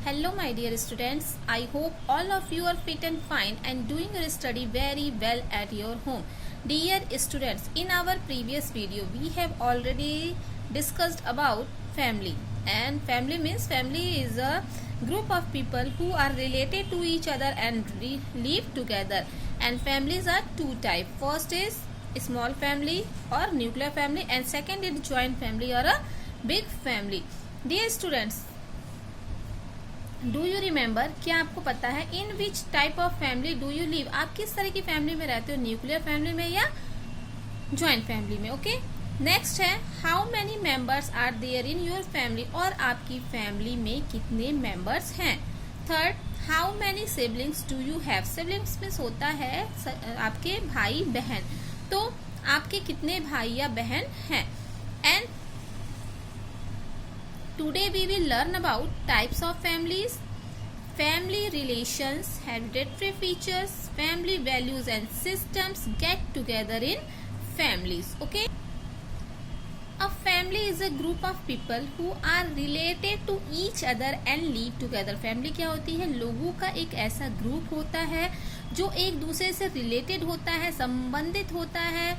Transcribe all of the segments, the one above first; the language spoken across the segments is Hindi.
Hello my dear students, I hope all of you are fit and fine and doing your study very well at your home. Dear students, in our previous video we have already discussed about family, and family means family is a group of people who are related to each other and live together. And families are two types. First is small family or nuclear family, and second is joint family or a big family. Dear students, do you remember, क्या आपको पता है in which type of family do you live? आप किस तरह की फैमिली में रहते हो, न्यूक्लियर फैमिली में या ज्वाइंट फैमिली में? ओके, नेक्स्ट है how many members are there in your family, और आपकी फैमिली में कितने मेंबर्स हैं? Third, how many siblings do you have? Siblings में होता है आपके भाई बहन, तो आपके कितने भाई या बहन हैं? And today we will learn about types of families, family relations, hereditary features, family values and systems get together in families. Okay, a family is a group of people who are related to each other and live together. family क्या होती है? लोगों का एक ऐसा ग्रुप होता है जो एक दूसरे से रिलेटेड होता है, संबंधित होता है,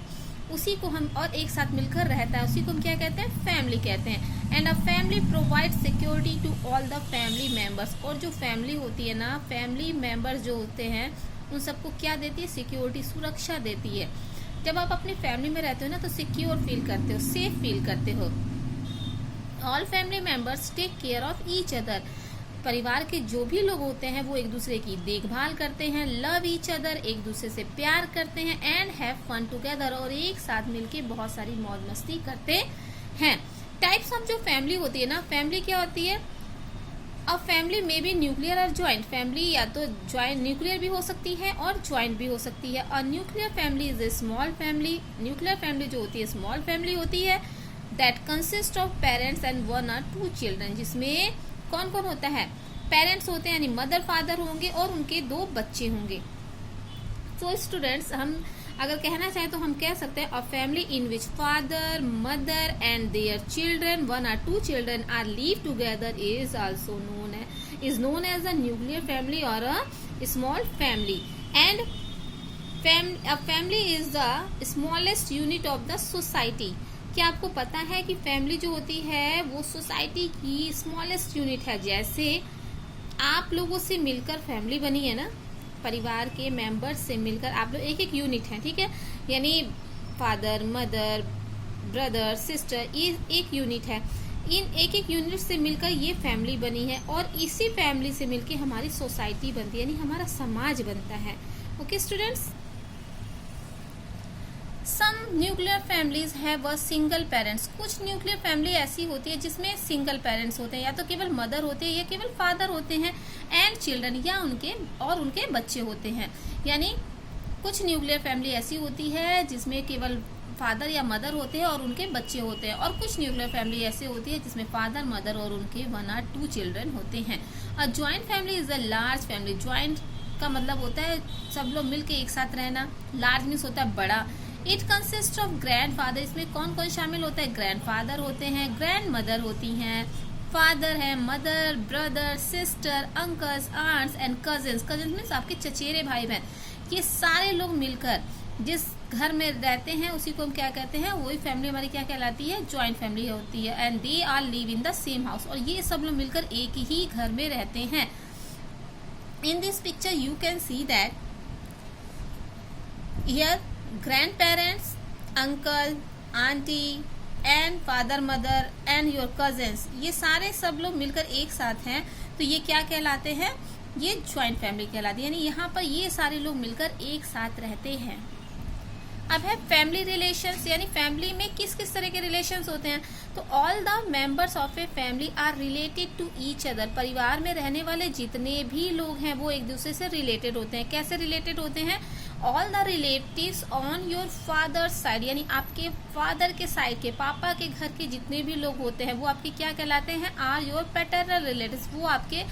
उसी को हम और एक साथ मिलकर रहता है, उसी को हम क्या कहते हैं? फैमिली कहते हैं. And a family provide security to all the family members. और जो फैमिली होती है ना, फैमिली मेंबर्स जो होते हैं उन सबको क्या देती है? सिक्योरिटी, सुरक्षा देती है. जब आप अपनी फैमिली में रहते हो ना तो सिक्योर फील करते हो, सेफ फील करते हो. All family members take care of each other. परिवार के जो भी लोग होते हैं वो एक दूसरे की देखभाल करते हैं, लव ईच अदर, एक दूसरे से प्यार करते हैं, एंड हैव फन टुगेदर, और एक साथ मिलके बहुत सारी मौज मस्ती करते हैं. टाइप्स ऑफ जो फैमिली होती है ना, फैमिली क्या होती है? अब फैमिली में भी न्यूक्लियर और ज्वाइंट फैमिली, या तो ज्वाइंट न्यूक्लियर भी हो सकती है और ज्वाइंट भी हो सकती है. और nuclear family is a small family. Nuclear family जो होती है स्मॉल फैमिली होती है. That consist of parents and 1 or 2 children. जिसमें कौन कौन होता है? पेरेंट्स होते हैं, यानी मदर फादर होंगे और उनके 2 बच्चे होंगे. तो स्टूडेंट्स, हम अगर कहना चाहें तो हम कह सकते हैं a family in which father, mother and their children, 1 or 2 children are live together is also known as a nuclear family और a small family. And a family is the smallest unit of the society. क्या आपको पता है कि फैमिली जो होती है वो सोसाइटी की स्मॉलेस्ट यूनिट है? जैसे आप लोगों से मिलकर फैमिली बनी है ना, परिवार के मेंबर्स से मिलकर आप लोग एक एक यूनिट है, ठीक है? यानी फादर, मदर, ब्रदर, सिस्टर, ये एक यूनिट है. इन एक एक यूनिट से मिलकर ये फैमिली बनी है, और इसी फैमिली से मिलकर हमारी सोसाइटी बनती है, यानी हमारा समाज बनता है. Okay students, some nuclear families have a single parents. कुछ न्यूक्लियर फैमिली ऐसी होती है जिसमें सिंगल पेरेंट्स होते हैं, या तो केवल मदर होते हैं या केवल फादर होते हैं, एंड चिल्ड्रन, या उनके बच्चे होते हैं. यानी कुछ न्यूक्लियर फैमिली ऐसी होती है जिसमें केवल फादर या मदर होते हैं और उनके बच्चे होते हैं, और कुछ न्यूक्लियर फैमिली ऐसी होती है जिसमें फादर, मदर और उनके 1 or 2 चिल्ड्रन होते हैं. A joint family is a large family. Joint का मतलब होता है सब लोग मिलकर एक साथ रहना. लार्ज मीन्स होता है बड़ा. It consist of grand father. इसमें कौन कौन शामिल होता है? ग्रैंड फादर होते हैं, ग्रैंड मदर होती हैं, फादर है, mother, brother, sister, uncles, aunts and cousins. Cousins means आपके चचेरे भाई बहन. ये सारे लोग मिलकर जिस घर में रहते हैं उसी को हम क्या कहते हैं? वही फैमिली हमारी क्या कहलाती है? ज्वाइंट फैमिली होती है. And they are live in the same house. और ये सब लोग मिलकर एक ही घर में रहते हैं. In this picture you can see that here grandparents, uncle, auntie and father, mother and your cousins, ये सारे सब लोग मिलकर एक साथ हैं, तो ये क्या कहलाते हैं? ये ज्वाइंट फैमिली कहलाती है. यानी यहाँ पर ये सारे लोग मिलकर एक साथ रहते हैं. अब है फैमिली रिलेशंस. यानी फैमिली में किस किस तरह के रिलेशंस होते हैं? तो all the members of a family are related to each other. परिवार में रहने वाले जितने भी लोग हैं वो एक दूसरे से रिलेटेड होते हैं. कैसे रिलेटेड होते हैं? All the relatives on your father side, यानी आपके फादर के साइड के, पापा के घर के जितने भी लोग होते हैं वो आपके क्या कहलाते हैं? Are your paternal relatives. वो आपके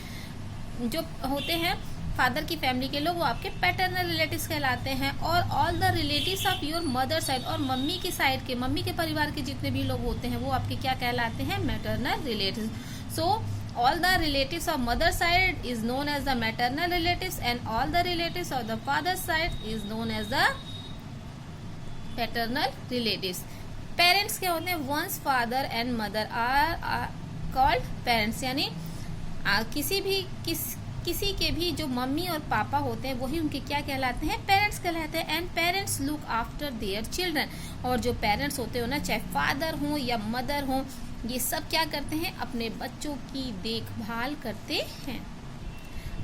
जो होते हैं फादर की फैमिली के लोग वो आपके पैटर्नल रिलेटिव्स कहलाते हैं. और all the relatives of your mother side, और मम्मी की साइड के, मम्मी के परिवार के जितने भी लोग होते हैं वो आपके क्या कहलाते हैं? Maternal relatives. So all the relatives of mother side is known as the maternal relatives and all the relatives of the father side is known as the paternal relatives. Parents क्या होते हैं? One's father and mother are called parents, यानी किसी के भी जो मम्मी और पापा होते हैं वही उनके क्या कहलाते हैं? पेरेंट्स कहलाते हैं. And parents look after their children. और जो पेरेंट्स होते हो ना, चाहे फादर हो या मदर हो, ये सब क्या करते हैं? अपने बच्चों की देखभाल करते हैं.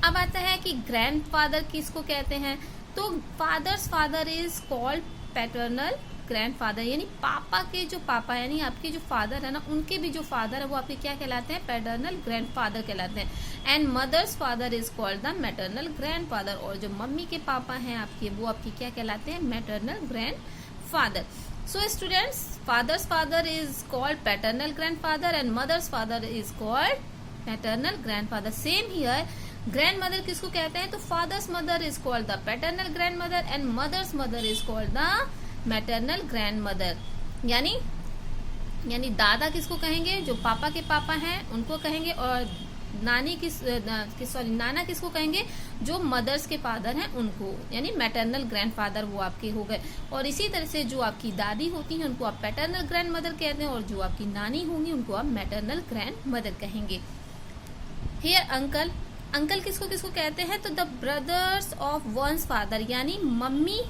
अब आता है कि ग्रैंडफादर किसको कहते हैं? तो father's father is called paternal grandfather, यानी पापा के जो पापा यानी आपके जो फादर है ना, उनके भी जो फादर है वो आपके क्या कहलाते हैं? पैटर्नल ग्रैंडफादर कहलाते हैं. And mother's father is called the maternal grandfather. और जो मम्मी के पापा हैं आपके, वो आपके क्या कहलाते हैं? Maternal grandfather. So students, father's father is called paternal grandfather and mother's father is called maternal grandfather. Same here, grandmother किसको कहते हैं? तो father's mother is called the paternal grandmother and mother's mother is called the maternal grandmother. यानी दादा किसको कहेंगे? जो पापा के पापा हैं उनको कहेंगे. और नाना किसको कहेंगे? जो मदर्स के फादर हैं उनको, यानी मैटरनल ग्रैंडफादर वो आपके हो गए. और इसी तरह से जो आपकी दादी होती हैं उनको आप पैटर्नल ग्रैंड मदर कहते हैं और जो आपकी नानी होंगी उनको आप मैटरनल ग्रैंड मदर कहेंगे. हियर अंकल किसको कहते हैं? तो the brothers of once father, यानी मम्मी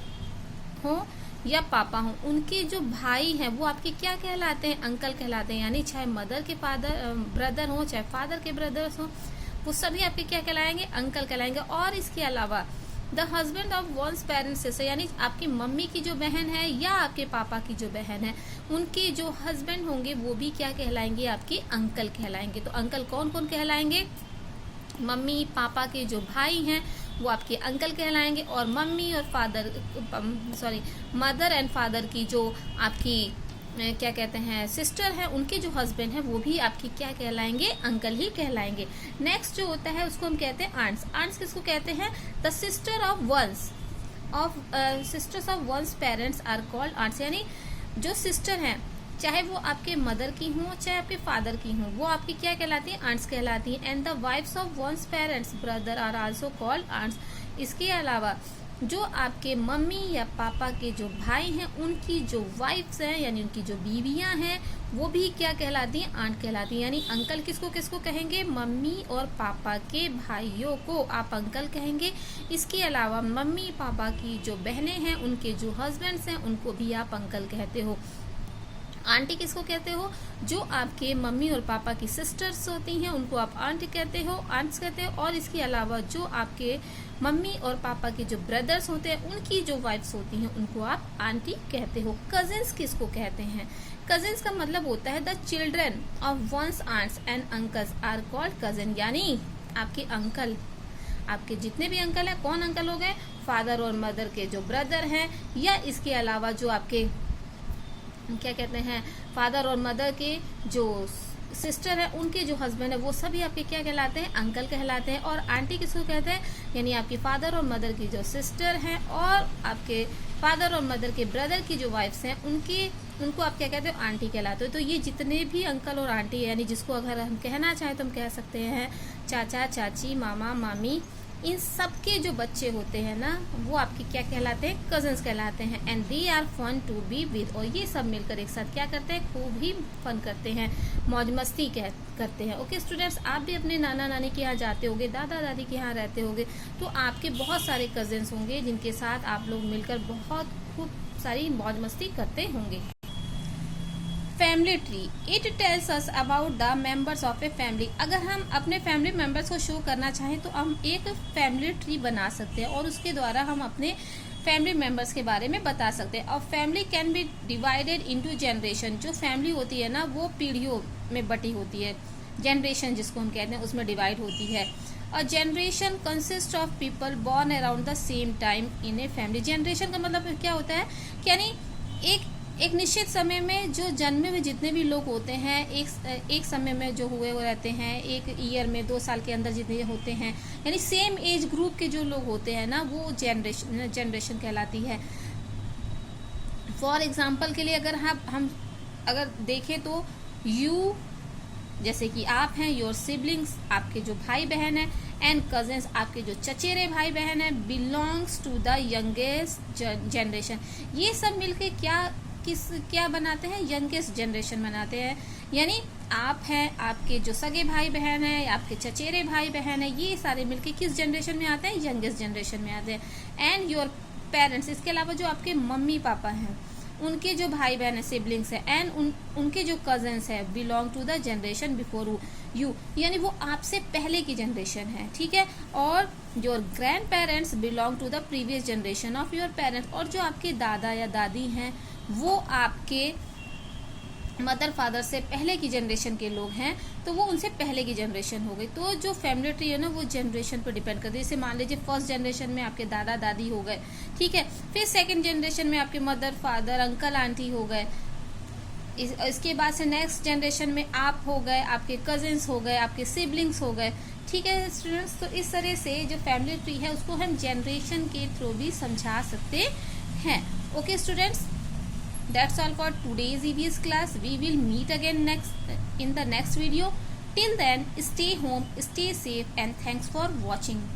हो या पापा हो, उनके जो भाई हैं वो आपके क्या कहलाते हैं? अंकल कहलाते हैं. यानी चाहे मदर के ब्रदर हो, चाहे फादर के ब्रदर्स हो, वो सभी आपके क्या कहलाएंगे? अंकल कहलाएंगे. और इसके अलावा the husband of one's parents sister, यानी आपकी मम्मी की जो बहन है या आपके पापा की जो बहन है, उनके जो हस्बैंड होंगे वो भी क्या कहलाएंगे? आपके अंकल कहलाएंगे. तो अंकल कौन कौन कहलाएंगे? मम्मी पापा के जो भाई हैं वो आपके अंकल कहलाएंगे. और मम्मी और मदर एंड फादर की जो आपकी क्या कहते हैं? सिस्टर है, उनके जो हस्बैंड हैं वो भी आपकी क्या कहलाएंगे? अंकल ही कहलाएंगे. नेक्स्ट जो होता है उसको हम कहते हैं आंट्स. आंट्स किसको कहते हैं? The sisters of one's parents are called aunts. यानी जो सिस्टर हैं, चाहे वो आपके मदर की हों चाहे आपके फादर की हों, वो आपकी क्या कहलाती है? आंट्स कहलाती हैं. And the wives of one's parents brother are also called aunts. इसके अलावा जो आपके मम्मी या पापा के जो भाई हैं उनकी जो वाइफ्स हैं यानी उनकी जो बीवियां हैं वो भी क्या कहलाती हैं? आंट कहलाती हैं. यानी अंकल किसको कहेंगे? मम्मी और पापा के भाइयों को आप अंकल कहेंगे. इसके अलावा मम्मी पापा की जो बहनें हैं उनके जो हस्बैंड्स हैं उनको भी आप अंकल कहते हो. आंटी किसको कहते हो? जो आपके मम्मी और पापा की सिस्टर्स होती हैं उनको आप आंटी कहते हो, आंट्स कहते हो. और इसके अलावा जो आपके मम्मी और पापा के जो ब्रदर्स होते हैं उनकी जो वाइफ्स होती हैं उनको आप आंटी कहते हो. कजिन्स किसको कहते हैं? कजिन्स का मतलब होता है the children of one's aunts and uncles are called cousin. यानी आपके अंकल, आपके जितने भी अंकल हैं, कौन अंकल हो गए? फादर और मदर के जो ब्रदर हैं, या इसके अलावा जो आपके क्या कहते हैं? फादर और मदर के जो सिस्टर है उनके जो हस्बैंड है वो सभी आपके क्या कहलाते हैं? अंकल कहलाते हैं. और आंटी किसको कहते हैं? यानी आपकी फादर और मदर की जो सिस्टर हैं और आपके फादर और मदर के ब्रदर की जो वाइफ्स हैं उनको आप क्या कहते हो? आंटी कहलाते हो. तो ये जितने भी अंकल और आंटी यानी जिसको अगर हम कहना चाहें तो हम कह सकते हैं चाचा चाची, मामा मामी, इन सबके जो बच्चे होते हैं ना वो आपके क्या कहलाते हैं? कजन्स कहलाते हैं. And they are fun to be with. और ये सब मिलकर एक साथ क्या करते हैं? खूब ही फन करते हैं, मौज मस्ती करते हैं. ओके स्टूडेंट्स, आप भी अपने नाना नानी के यहाँ जाते होंगे, दादा दादी के यहाँ रहते होंगे, तो आपके बहुत सारे कजन्स होंगे जिनके साथ आप लोग मिलकर बहुत खूब सारी मौज मस्ती करते होंगे. Family tree, it tells us about the members of a family. अगर हम अपने फैमिली मेंबर्स को शो करना चाहें तो हम एक फैमिली ट्री बना सकते हैं और उसके द्वारा हम अपने फैमिली मेंबर्स के बारे में बता सकते हैं. और family can be divided into generation. जो फैमिली होती है ना वो पीढ़ियों में बटी होती है, जनरेशन जिसको हम कहते हैं उसमें डिवाइड होती है. A generation consist of people born around the same time in a family. Generation का मतलब क्या होता है? यानी एक निश्चित समय में जो जन्मे हुए जितने भी लोग होते हैं एक समय में जो हुए वो रहते हैं, एक ईयर में 2 साल के अंदर जितने होते हैं, यानी सेम एज ग्रुप के जो लोग होते हैं ना वो जनरेशन कहलाती है. फॉर एग्जाम्पल के लिए अगर हम अगर देखें तो जैसे कि आप हैं, योर सिबलिंग्स आपके जो भाई बहन है, एंड कजन्स आपके जो चचेरे भाई बहन है, belongs to the youngest generation. ये सब मिलके क्या बनाते हैं? यंगेस्ट जनरेशन बनाते हैं। यानी आप हैं, आपके जो सगे भाई बहन है, या आपके चचेरे भाई बहन है, ये सारे मिलके किस जनरेशन में आते हैं? यंगेस्ट जनरेशन में आते हैं। एंड योर पेरेंट्स, इसके अलावा जो आपके मम्मी पापा हैं, उनके जो भाई बहन है, सिबलिंग्स है, एंड उनके जो कजन्स है, belong to the generation before you, यानी वो आपसे पहले की जनरेशन है, ठीक है। और your grandparents belong to the previous generation of your parents, और जो आपके दादा या दादी हैं वो आपके मदर फादर से पहले की जनरेशन के लोग हैं, तो वो उनसे पहले की जनरेशन हो गई। तो जो फैमिली ट्री है ना, वो जनरेशन पर डिपेंड करती है। जैसे मान लीजिए फर्स्ट जनरेशन में आपके दादा दादी हो गए, ठीक है, फिर सेकंड जनरेशन में आपके मदर फादर अंकल आंटी हो गए, इसके बाद से नेक्स्ट जनरेशन में आप हो गए, आपके कजिन्स हो गए, आपके सिबलिंग्स हो गए, ठीक है स्टूडेंट्स। तो इस तरह से जो फैमिली ट्री है उसको हम जनरेशन के थ्रू भी समझा सकते हैं। Okay students, that's all for today's EVS class. We will meet again in the next video. Till then, stay home, stay safe, and thanks for watching.